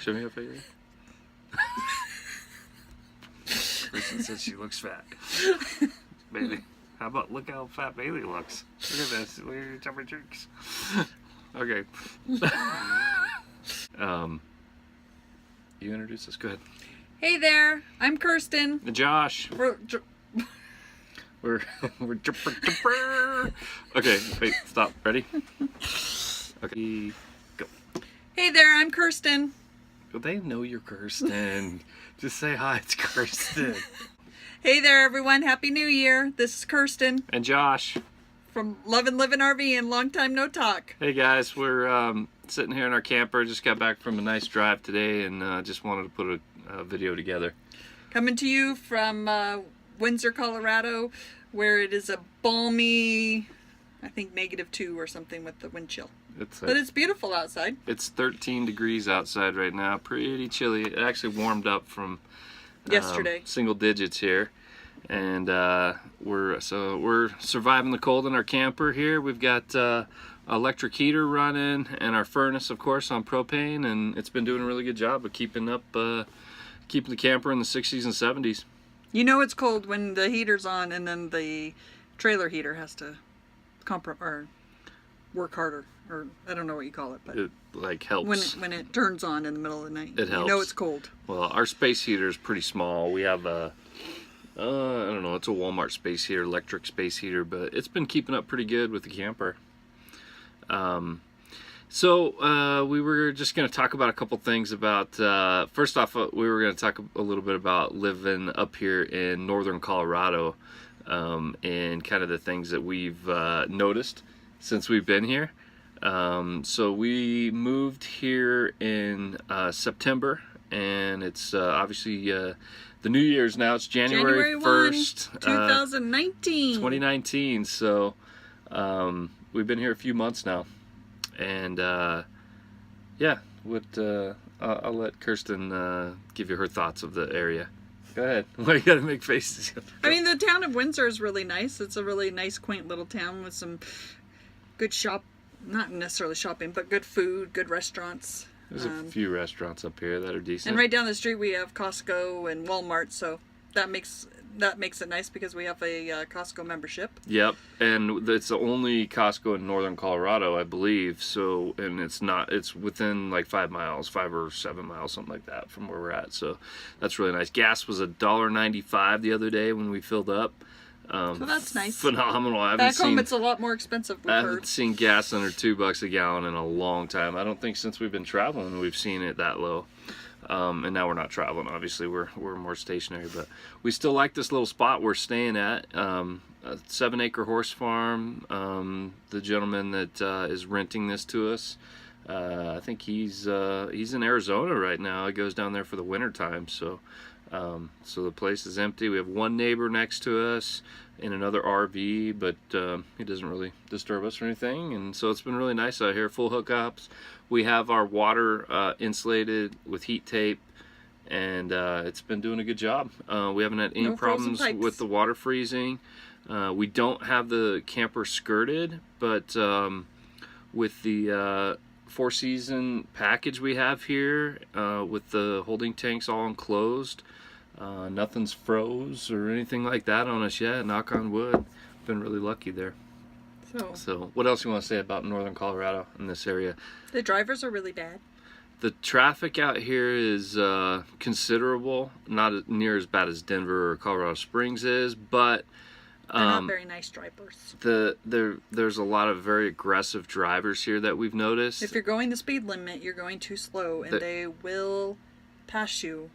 Show me how fat you are. Kristen says she looks fat. Bailey, how about look how fat Bailey looks? Look at this. Look at your chubby cheeks. Okay. You introduce us. Go ahead. Hey there, I'm Kirsten. Josh. We're okay, wait, stop. Ready? Okay, go. Hey there, I'm Kirsten. Well, they know you're Kirsten. Just say hi, it's Kirsten. Hey there, everyone. Happy New Year. This is Kirsten And Josh. from Lovin' Livin' RV'in. Long time no talk. Hey guys, we're sitting here in our camper. Just got back from a nice drive today and just wanted to put a video together. Coming to you from Windsor, Colorado, where it is a balmy, I think -2 or something with the wind chill. But it's beautiful outside. It's 13 degrees outside right now. Pretty chilly. It actually warmed up from Yesterday. Single digits here, and we're surviving the cold in our camper here. We've got electric heater running and our furnace, of course, on propane, and it's been doing a really good job of keeping the camper in the 60s and 70s. You know it's cold when the heater's on and then the trailer heater has to work harder, or I don't know what you call it, but it like helps when it turns on in the middle of the night. It helps. You know it's cold. Well, our space heater is pretty small. We have a I don't know, it's a Walmart space heater, electric space heater, but it's been keeping up pretty good with the camper. So we were just going to talk about a couple things about, first off, we were going to talk a little bit about living up here in northern Colorado, and kind of the things that we've noticed since we've been here. So we moved here in September, and it's obviously the New Year's now. It's January 1st, 2019. So we've been here a few months now. And yeah, I'll let Kirsten give you her thoughts of the area. Go ahead. Why you gotta make faces? I mean, the town of Windsor is really nice. It's a really nice, quaint little town with some good not necessarily shopping, but good food, good restaurants. There's a few restaurants up here that are decent. And right down the street we have Costco and Walmart, so that makes it nice because we have a Costco membership. Yep, and it's the only Costco in northern Colorado, I believe. So, and it's within like 5 miles, 5 or 7 miles, something like that, from where we're at. So that's really nice. Gas was $1.95 the other day when we filled up. So that's nice. Phenomenal. Back home, it's a lot more expensive. I haven't seen gas under $2 a gallon in a long time. I don't think since we've been traveling we've seen it that low. And now we're not traveling, obviously we're more stationary, but we still like this little spot we're staying at. A 7-acre horse farm. The gentleman that is renting this to us, I think he's in Arizona right now. He goes down there for the winter time, so the place is empty. We have one neighbor next to us in another RV, but he doesn't really disturb us or anything, and so it's been really nice out here. Full hookups. We have our water insulated with heat tape, and it's been doing a good job. We haven't had any problems with the water freezing. We don't have the camper skirted, but with the 4-season package we have here, with the holding tanks all enclosed, nothing's froze or anything like that on us yet. Knock on wood. Been really lucky there. So what else you want to say about northern Colorado in this area? The drivers are really bad. The traffic out here is considerable. Not near as bad as Denver or Colorado Springs is, but they're not very nice drivers. There's a lot of very aggressive drivers here that we've noticed. If you're going the speed limit, you're going too slow, and they will pass you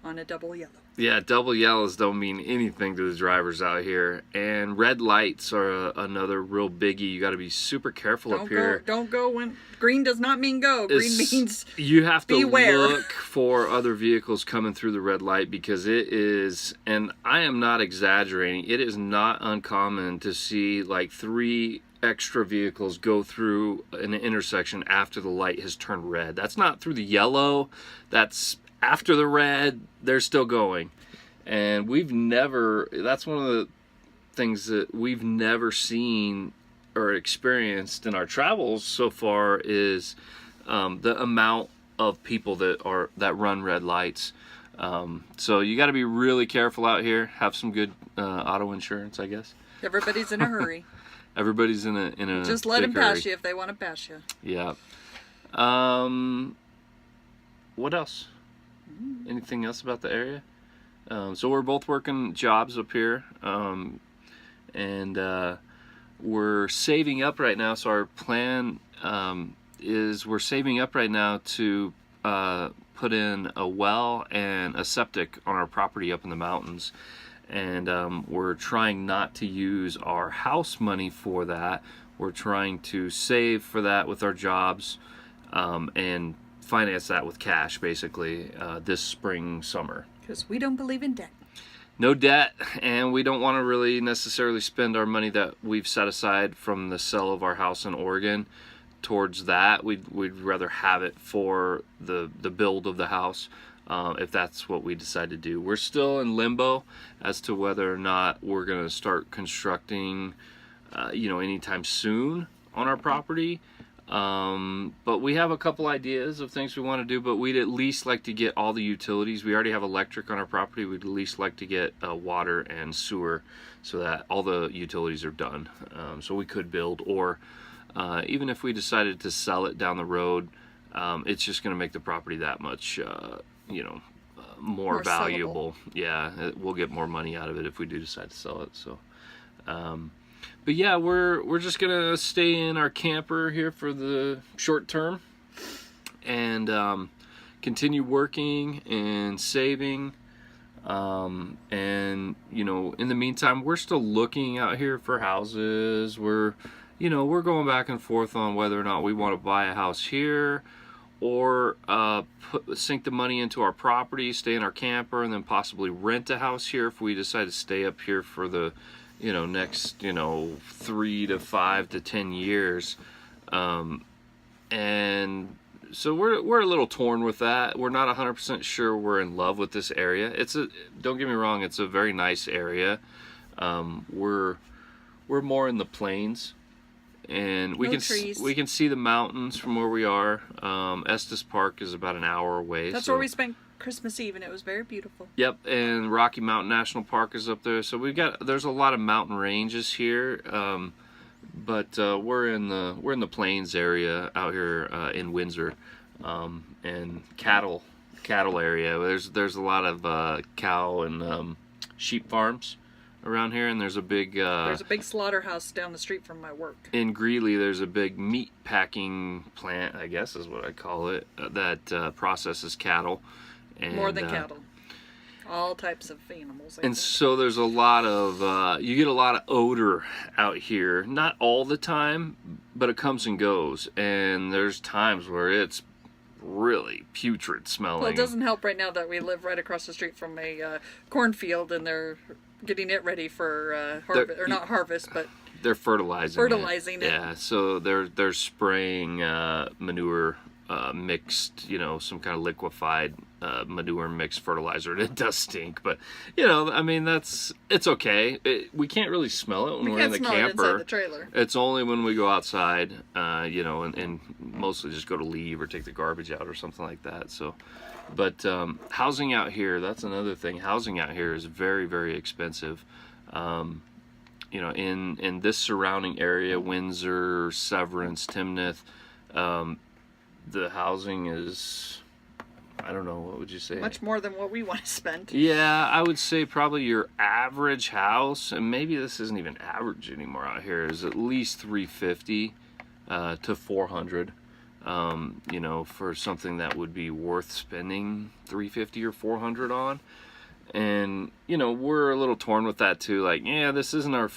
on a double yellow. Yeah, double yellows don't mean anything to the drivers out here. And red lights are another real biggie. You got to be super careful up here. Don't go when green does not mean go. Green means you have to beware. Look for other vehicles coming through the red light, because it is, and I am not exaggerating, it is not uncommon to see like 3 extra vehicles go through an intersection after the light has turned red. That's not through the yellow. That's after the red. They're still going. And that's one of the things that we've never seen or experienced in our travels so far, is the amount of people that run red lights. So you got to be really careful out here. Have some good auto insurance, I guess. Everybody's in a hurry. Everybody's in a just let them big pass hurry. you if they want to pass you. Yeah. What else? Anything else about the area? So we're both working jobs up here, and we're saving up right now. So our plan is we're saving up right now to put in a well and a septic on our property up in the mountains. And we're trying not to use our house money for that. We're trying to save for that with our jobs and finance that with cash, basically, this spring, summer. Because we don't believe in debt. No debt, and we don't want to really necessarily spend our money that we've set aside from the sale of our house in Oregon towards that. We'd rather have it for the build of the house. If that's what we decide to do. We're still in limbo as to whether or not we're going to start constructing, anytime soon on our property. But we have a couple ideas of things we want to do, but we'd at least like to get all the utilities. We already have electric on our property. We'd at least like to get water and sewer so that all the utilities are done. So we could build, or even if we decided to sell it down the road, it's just going to make the property that much more valuable. Sellable. Yeah, we'll get more money out of it if we do decide to sell it. So, but yeah, we're just gonna stay in our camper here for the short term, and continue working and saving. And in the meantime, we're still looking out here for houses. We're going back and forth on whether or not we want to buy a house here, or sink the money into our property, stay in our camper, and then possibly rent a house here if we decide to stay up here for the next 3 to 5 to 10 years. And so we're a little torn with that. We're not 100% sure we're in love with this area. Don't get me wrong, it's a very nice area. We're more in the plains. And we can see the mountains from where we are. Estes Park is about an hour away. That's where we spent Christmas Eve, and it was very beautiful. Yep, and Rocky Mountain National Park is up there. So there's a lot of mountain ranges here, but we're in the plains area out here in Windsor, and cattle area. There's a lot of cow and sheep farms around here, and there's a big slaughterhouse down the street from my work. In Greeley, there's a big meat packing plant, I guess is what I call it, that processes cattle. And, more than cattle, all types of animals. And so there's a lot of you get a lot of odor out here. Not all the time, but it comes and goes. And there's times where it's really putrid smelling. Well, it doesn't help right now that we live right across the street from a cornfield, and they're getting it ready for harvest, or not harvest, but they're fertilizing it. it. Yeah, so they're spraying manure mixed, some kind of liquefied manure mixed fertilizer, and it does stink. But it's okay. We can't really smell it when we're in the camper. Inside the trailer. It's only when we go outside, and mostly just go to leave or take the garbage out or something like that. So. But housing out here, that's another thing. Housing out here is very, very expensive. In this surrounding area, Windsor, Severance, Timnath, the housing is, I don't know, what would you say? Much more than what we want to spend. Yeah, I would say probably your average house, and maybe this isn't even average anymore out here, is at least $350 to $400. For something that would be worth spending $350 or $400 on. And, we're a little torn with that too. Like, yeah, this isn't our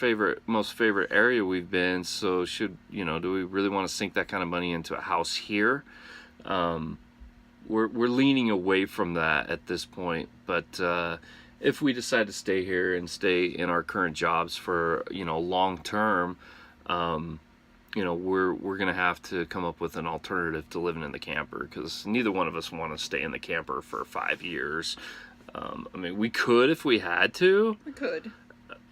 most favorite area we've been. So do we really want to sink that kind of money into a house here? We're leaning away from that at this point. But, if we decide to stay here and stay in our current jobs for, long term, we're gonna have to come up with an alternative to living in the camper, because neither one of us want to stay in the camper for 5 years. We could if we had to. We could.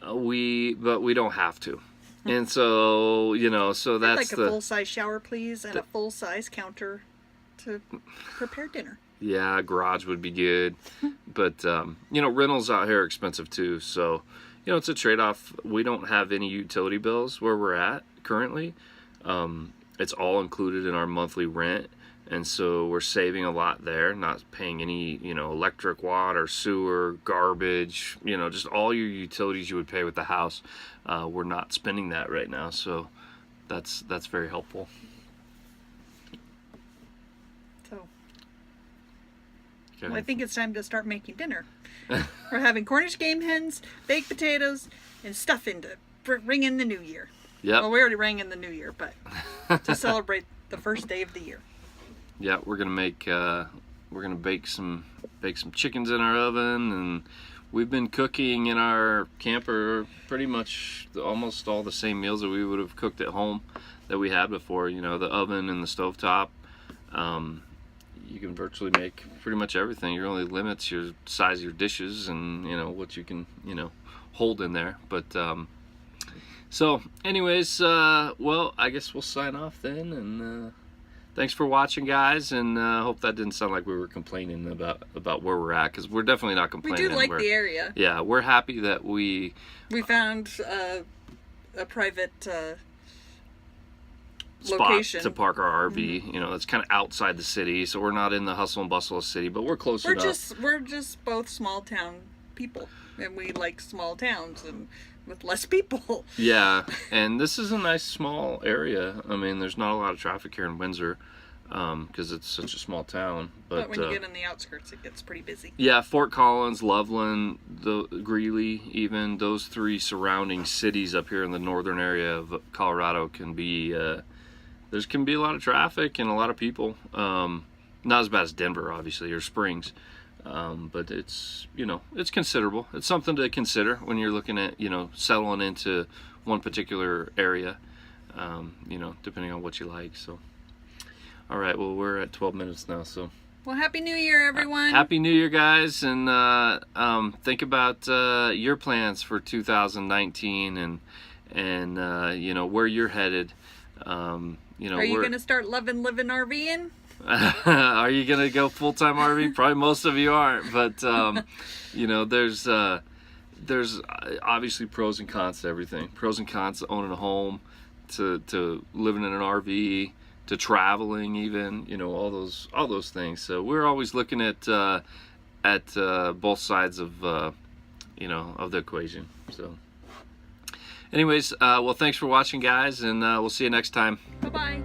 But we don't have to. And so, so that's I'd like a full-size shower, please, and a full-size counter to prepare dinner. Yeah, garage would be good. But, you know, rentals out here are expensive too. So, you know, it's a trade-off. We don't have any utility bills where we're at currently. It's all included in our monthly rent. And so we're saving a lot there, not paying any, you know, electric, water, sewer, garbage, you know, just all your utilities you would pay with the house. We're not spending that right now. So that's very helpful. So, Okay. well, I think it's time to start making dinner. We're having Cornish game hens, baked potatoes, and stuffing to ring in the new year. Yep. Well, we already rang in the new year, but to celebrate the first day of the year. Yeah, we're gonna bake some chickens in our oven, and we've been cooking in our camper pretty much almost all the same meals that we would have cooked at home that we had before. You know, the oven and the stovetop. You can virtually make pretty much everything. Your only limits your size of your dishes and, you know, what you can, you know, hold in there. But so anyways, well, I guess we'll sign off then, and thanks for watching, guys, and hope that didn't sound like we were complaining about where we're at, because we're definitely not complaining. We do like the area. Yeah, we're happy that we found a private spot location to park our RV. You know, it's kind of outside the city, so we're not in the hustle and bustle of the city, but we're close enough. We're just both small town people, and we like small towns and with less people. Yeah, and this is a nice small area. I mean, there's not a lot of traffic here in Windsor because it's such a small town. But when you get in the outskirts, it gets pretty busy. Yeah, Fort Collins, Loveland, Greeley, even those three surrounding cities up here in the northern area of Colorado can be can be a lot of traffic and a lot of people. Not as bad as Denver, obviously, or Springs. But it's, you know, it's considerable. It's something to consider when you're looking at, you know, settling into one particular area, you know, depending on what you like. So, all right, well, we're at 12 minutes now. So, well, Happy New Year, everyone. Happy New Year, guys. And think about your plans for 2019 and you know, where you're headed. You know, are you going to start living RV'in? Are you gonna go full-time RV? Probably most of you aren't, but you know, there's obviously pros and cons to everything. Pros and cons to owning a home, to living in an RV, to traveling, even, you know, all those things. So we're always looking at both sides of you know, of the equation. So anyways, well, thanks for watching, guys, and we'll see you next time. Bye-bye.